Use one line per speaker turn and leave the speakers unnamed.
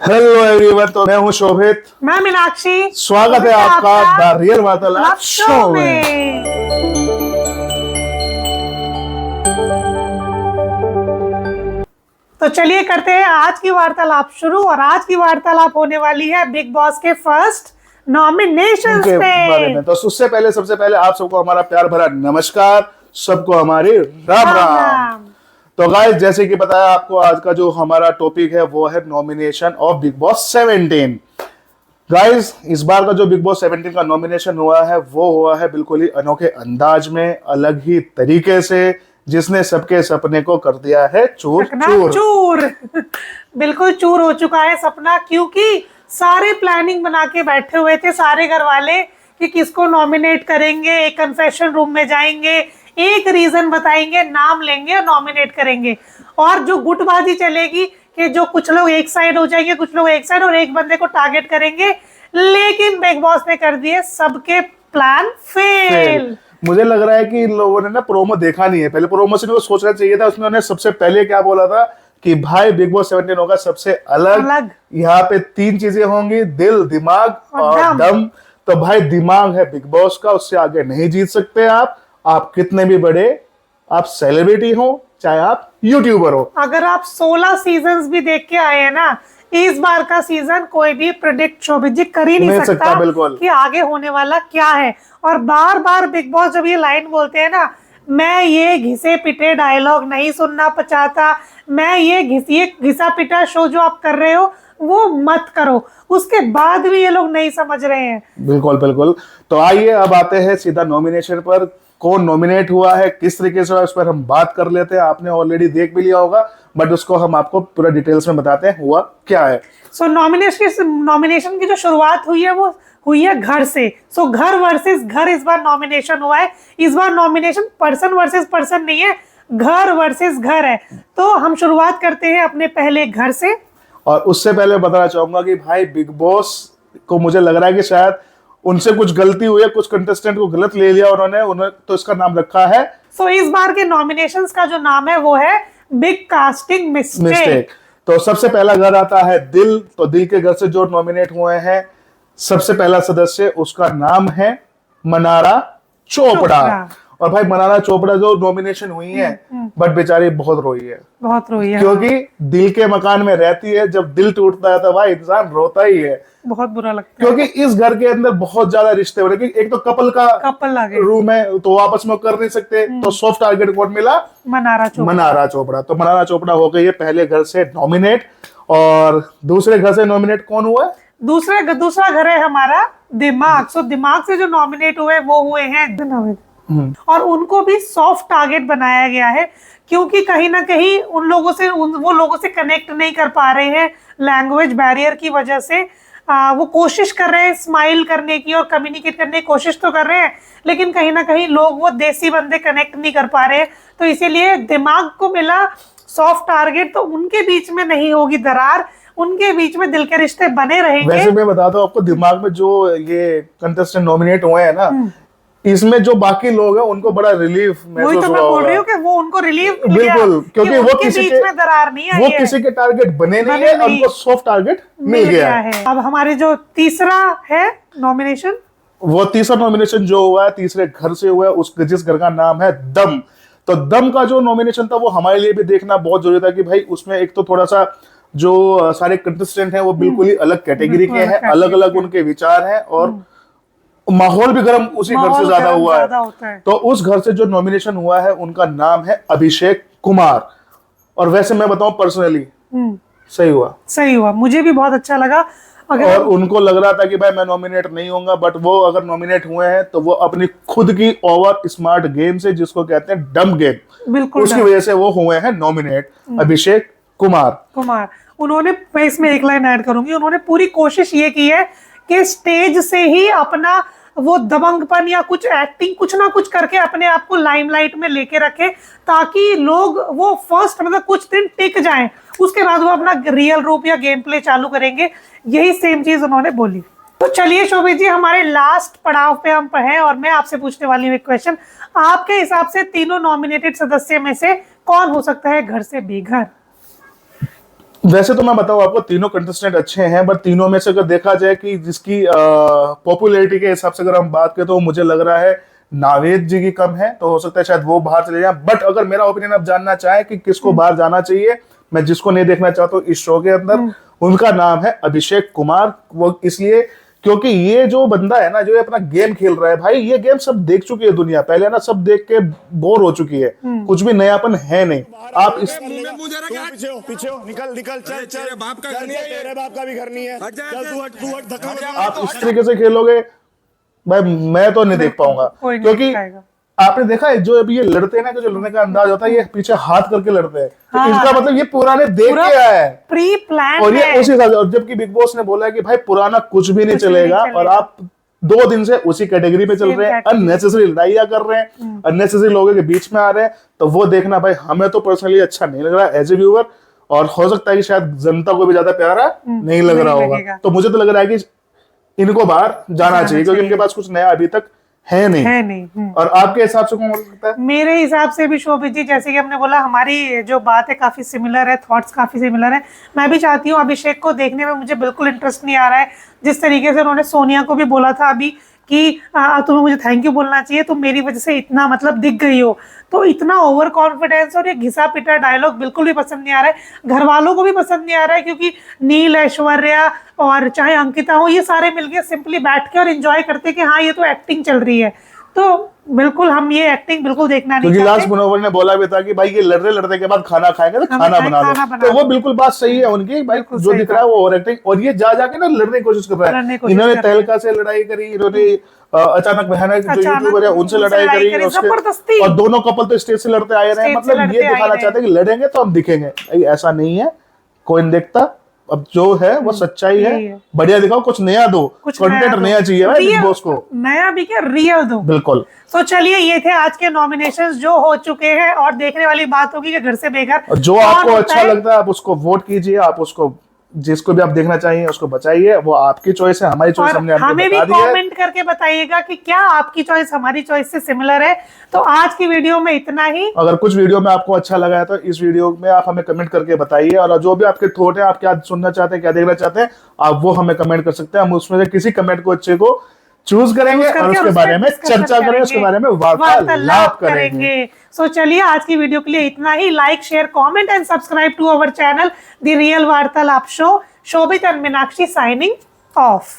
Hello everyone, तो मैं हूं शोभित।
मैं मीनाक्षी।
स्वागत है आपका द रियल वार्तालाप शो में।
तो चलिए करते हैं आज की वार्तालाप शुरू। और आज की वार्तालाप होने वाली है बिग बॉस के फर्स्ट नॉमिनेशंस
के
पे।
बारे में। तो उससे पहले सबसे पहले आप सबको हमारा प्यार भरा नमस्कार, सबको हमारी राम राम। तो गाइस, जैसे कि बताया आपको, आज का जो हमारा टॉपिक है वो है nomination of big boss 17। Guys, इस बार का जो बिग बॉस 17 का नॉमिनेशन हुआ है वो हुआ है बिल्कुल ही अनोखे अंदाज में, अलग ही तरीके से, जिसने सबके सपने को कर दिया है चूर
चूर। बिल्कुल चूर हो चुका है सपना, क्योंकि सारे प्लानिंग बना के बैठे हुए थे सारे घर वाले कि किसको नॉमिनेट करेंगे। एक कन्फेशन रूम में जाएंगे, एक रीजन बताएंगे, नाम लेंगे और नॉमिनेट करेंगे। और जो गुटबाजी चलेगी कि जो कुछ लोग एक साइड हो जाएंगे, कुछ लोग एक साइड, और एक बंदे को टारगेट करेंगे। लेकिन बिग बॉस ने कर दिए सबके प्लान फेल।
मुझे लग रहा है कि इन लोगों ने ना प्रोमो देखा नहीं है। पहले प्रोमो से सोचना चाहिए था। उसमें उन्होंने सबसे पहले क्या बोला था कि भाई बिग बॉस 17 होगा सबसे अलग। यहाँ पे 3 चीजें होंगी, दिल, दिमाग और दम। तो भाई दिमाग है बिग बॉस का, उससे आगे नहीं जीत सकते आप कितने भी बड़े आप सेलिब्रिटी हो, चाहे आप यूट्यूबर हो।
अगर आप 16 सीजन्स भी देख के आए हैं ना, इस बार का सीजन कोई भी प्रेडिक्ट शोभित जी कर ही नहीं सकता बिल्कुल कि आगे होने वाला क्या है। और बार बार बिग बॉस जब ये लाइन बोलते हैं ना, मैं ये घिसे पिटे डायलॉग नहीं सुनना चाहता, मैं ये घिसा पिटा शो जो आप कर रहे हो वो मत करो, उसके बाद भी ये लोग नहीं समझ रहे हैं।
बिल्कुल बिल्कुल। तो आइए अब आते हैं सीधा नॉमिनेशन पर। कौन नॉमिनेट हुआ है, किस तरीके से, उस पर हम बात कर लेते हैं। आपने ऑलरेडी देख भी लिया होगा, बट उसको हम आपको पूरा डिटेल्स में बताते हैं हुआ क्या है।
सो नॉमिनेशन की जो शुरुआत हुई है वो हुई है घर से। सो घर वर्सेस घर इस बार नॉमिनेशन हुआ है। इस बार नॉमिनेशन पर्सन वर्सेस पर्सन नहीं है, घर वर्सेस घर है। तो हम शुरुआत करते हैं अपने पहले घर से।
और उससे पहले बताना चाहूंगा कि भाई बिग बॉस को मुझे लग रहा है कि शायद उनसे कुछ गलती हुई है, कुछ कंटेस्टेंट को गलत ले लिया उन्होंने तो इसका नाम रखा है।
सो इस बार के नॉमिनेशंस का जो नाम है वो है बिग कास्टिंग मिस्टेक।
तो सबसे पहला घर आता है दिल। तो दिल के घर से जो नॉमिनेट हुए हैं, सबसे पहला सदस्य, उसका नाम है मनारा चोपड़ा। और भाई मनारा चोपड़ा जो नॉमिनेशन हुई है, बट बेचारी बहुत रोई है क्योंकि दिल के मकान में रहती है। जब दिल टूटता है तो भाई इंसान रोता ही है,
बहुत बुरा लगता
है। क्योंकि इस घर के अंदर बहुत ज्यादा रिश्ते हो रहे। एक तो कपल रूम है, तो आपस में कर नहीं सकते। तो सॉफ्ट टारगेट कौन मिला? मनारा चोपड़ा। तो मनारा चोपड़ा हो गई है पहले घर से नॉमिनेट। और दूसरे घर से नॉमिनेट कौन हुआ है?
दूसरा घर है हमारा दिमाग। सो दिमाग से जो नॉमिनेट हुए वो हुए हैं और उनको भी सॉफ्ट टारगेट बनाया गया है, क्योंकि कहीं ना कहीं वो लोगों से कनेक्ट नहीं कर पा रहे हैं लैंग्वेज बैरियर की वजह से। वो कोशिश कर रहे हैं स्माइल करने की और कम्युनिकेट करने की कोशिश तो कर रहे हैं, लेकिन कहीं ना कहीं लोग वो देसी बंदे कनेक्ट नहीं कर पा रहे हैं। तो इसीलिए दिमाग को मिला सॉफ्ट टारगेट। तो उनके बीच में नहीं होगी दरार, उनके बीच में दिल के रिश्ते बने रहेंगे।
वैसे मैं बताता हूँ आपको, दिमाग में जो ये कंटेस्टेंट नॉमिनेट हुए हैं ना, इसमें जो बाकी लोग हैं उनको बड़ा रिलीफ महसूस हुआ।
तो मैं बोल रही हूँ कि वो उनको रिलीफ
बिल्कुल, क्योंकि वो किसी
के में दरार नहीं आई
वो किसी के टारगेट बने नहीं है, उनको सॉफ्ट टारगेट मिल गया है।
अब हमारे जो तीसरा है नॉमिनेशन,
वो तीसरा नॉमिनेशन जो हुआ है तीसरे घर से हुआ है, उस जिस घर का नाम है दम। तो दम का जो नॉमिनेशन था वो हमारे लिए भी देखना बहुत जरूरी था कि भाई उसमें एक तो थोड़ा सा जो सारे कंटेस्टेंट हैं वो बिल्कुल ही अलग कैटेगरी के हैं, अलग अलग उनके विचार हैं, और माहौल भी गर्म उसी घर से ज्यादा हुआ है। तो उस घर से जो नॉमिनेशन हुआ है उनका नाम है अभिषेक कुमार। और वैसे मैं बताऊं पर्सनली सही हुआ,
मुझे भी बहुत अच्छा लगा।
और उनको लग रहा था कि भाई मैं नॉमिनेट नहीं होऊंगा, बट वो अगर नॉमिनेट हुए हैं तो वो अपनी खुद की ओवर स्मार्ट गेम से, जिसको कहते हैं डम गेम, बिल्कुल उसकी वजह से वो हुए हैं नॉमिनेट अभिषेक कुमार।
उन्होंने, मैं इसमें एक लाइन ऐड करूंगी, उन्होंने पूरी कोशिश ये की है कि स्टेज से ही अपना वो दबंगपन या कुछ एक्टिंग कुछ ना कुछ करके अपने आप को लाइमलाइट में लेके रखे, ताकि लोग वो फर्स्ट मतलब कुछ दिन टिक जाएं, उसके बाद वो अपना रियल रूप या गेम प्ले चालू करेंगे। यही सेम चीज उन्होंने बोली। तो चलिए शोभित जी, हमारे लास्ट पड़ाव पे हम हैं और मैं आपसे पूछने वाली हूँ एक क्वेश्चन। आपके हिसाब से तीनों नॉमिनेटेड सदस्य में से कौन हो सकता है घर से बेघर?
वैसे तो मैं बताऊं आपको, तीनों कंटेस्टेंट अच्छे हैं, बट तीनों में से अगर देखा जाए कि जिसकी पॉपुलैरिटी के हिसाब से अगर हम बात करें तो मुझे लग रहा है नावेद जी की कम है, तो हो सकता है शायद वो बाहर चले जाए। बट अगर मेरा ओपिनियन आप जानना चाहें कि किसको बाहर जाना चाहिए, मैं जिसको नहीं देखना चाहता हूँ इस शो के अंदर, उनका नाम है अभिषेक कुमार। वो इसलिए क्योंकि ये जो बंदा है ना, जो ये अपना गेम खेल रहा है भाई, ये गेम सब देख चुकी है दुनिया पहले ना, सब देख के बोर हो चुकी है, कुछ भी नयापन है नहीं। आप इस
पीछे हो, निकल निकल, चल चल, तेरे बाप का घर नहीं है, तेरे बाप का भी घर नहीं है, चल तू हट धक्का।
आप इस तरीके से खेलोगे भाई, मैं तो नहीं देख पाऊंगा, क्योंकि आपने देखा है जो अभी ये लड़ते हैं ना, जो लड़ने का अंदाज होता है, ये पीछे हाथ करके लड़ते हैं, तो इसका मतलब ये पुराने देख के आया है,
प्री प्लान
और ये उसी हिसाब से। और जबकि बिग बॉस ने बोला है कि भाई पुराना कुछ भी नहीं चलेगा, और आप 2 दिन से उसी कैटेगरी पे चल रहे हैं, अननेसेसरी लड़ाइयां कर रहे हैं, अननेसेसरी लोगों के बीच में आ रहे हैं, तो वो देखना भाई हमें तो पर्सनली अच्छा नहीं लग रहा एज ए व्यूअर, और हो सकता है कि शायद जनता को भी ज्यादा प्यारा नहीं लग रहा होगा। तो मुझे तो लग रहा है कि इनको बाहर जाना चाहिए, क्योंकि इनके पास कुछ नया अभी तक है नहीं। और आपके हिसाब से कौन हो सकता है?
मेरे हिसाब से भी शोभित जी, जैसे कि हमने बोला, हमारी जो बात है काफी सिमिलर है, थॉट्स काफी सिमिलर है। मैं भी चाहती हूँ, अभिषेक को देखने में मुझे बिल्कुल इंटरेस्ट नहीं आ रहा है। जिस तरीके से उन्होंने सोनिया को भी बोला था अभी कि तुम्हें मुझे थैंक यू बोलना चाहिए, तुम मेरी वजह से इतना मतलब दिख गई हो, तो इतना ओवर कॉन्फिडेंस और ये घिसा पिटा डायलॉग बिल्कुल भी पसंद नहीं आ रहा है। घर वालों को भी पसंद नहीं आ रहा है, क्योंकि नील, ऐश्वर्या और चाहे अंकिता हो, ये सारे मिलके सिंपली बैठ के और एंजॉय करते कि हाँ ये तो एक्टिंग चल रही है। तो बिल्कुल हम ये एक्टिंग बिल्कुल देखना नहीं
क्योंकि
चाहते।
लास्ट मनोवर ने बोला भी था कि भाई ये लड़ने लड़ने के बाद खाना खाएंगे तो खाना बना दो, तो वो बिल्कुल बात सही है उनकी भाई, जो दिख रहा है वो ओवर एक्टिंग, और ये जा जाके ना लड़ने की कोशिश कर रहा है। इन्होंने तहलका से लड़ाई करी, इन्होंने अचानक भयानक जो यूट्यूबर है उनसे लड़ाई करी, और दोनों कपल तो स्टेज से लड़ते आए रहे हैं, मतलब ये दिखाना चाहते हैं कि लड़ेंगे तो हम दिखेंगे। ऐसा नहीं है, कोई नहीं देखता, अब जो है वो सच्चाई है, बढ़िया दिखाओ, कुछ नया दो, कंटेंट नया चाहिए भाई बिग बॉस को,
नया भी क्या, रियल दो।
बिल्कुल।
तो चलिए, ये थे आज के नॉमिनेशंस जो हो चुके हैं, और देखने वाली बात होगी कि घर से बेघर
जो आपको अच्छा लगता है आप उसको वोट कीजिए, आप उसको जिसको भी आप देखना चाहिए उसको बचाइए, वो आपकी चॉइस है, हमारी चॉइस हमने आपको
हमें भी
बता दी है।
कमेंट करके बताइएगा कि क्या आपकी चॉइस हमारी चॉइस से सिमिलर है। तो आज की वीडियो में इतना ही।
अगर कुछ वीडियो में आपको अच्छा लगा है तो इस वीडियो में आप हमें कमेंट करके बताइए, और जो भी आपके थॉट है, आप क्या सुनना चाहते हैं, क्या देखना चाहते हैं, आप वो हमें कमेंट कर सकते हैं। हम उसमें से किसी कमेंट को अच्छे को चूज करेंगे और उसके बारे में चर्चा करेंगे, उसके बारे में वार्तालाप करेंगे।
सो चलिए, आज की वीडियो के लिए इतना ही। Like, share, comment and subscribe to our channel the real Vartalap show. Shobhit and Meenakshi signing of.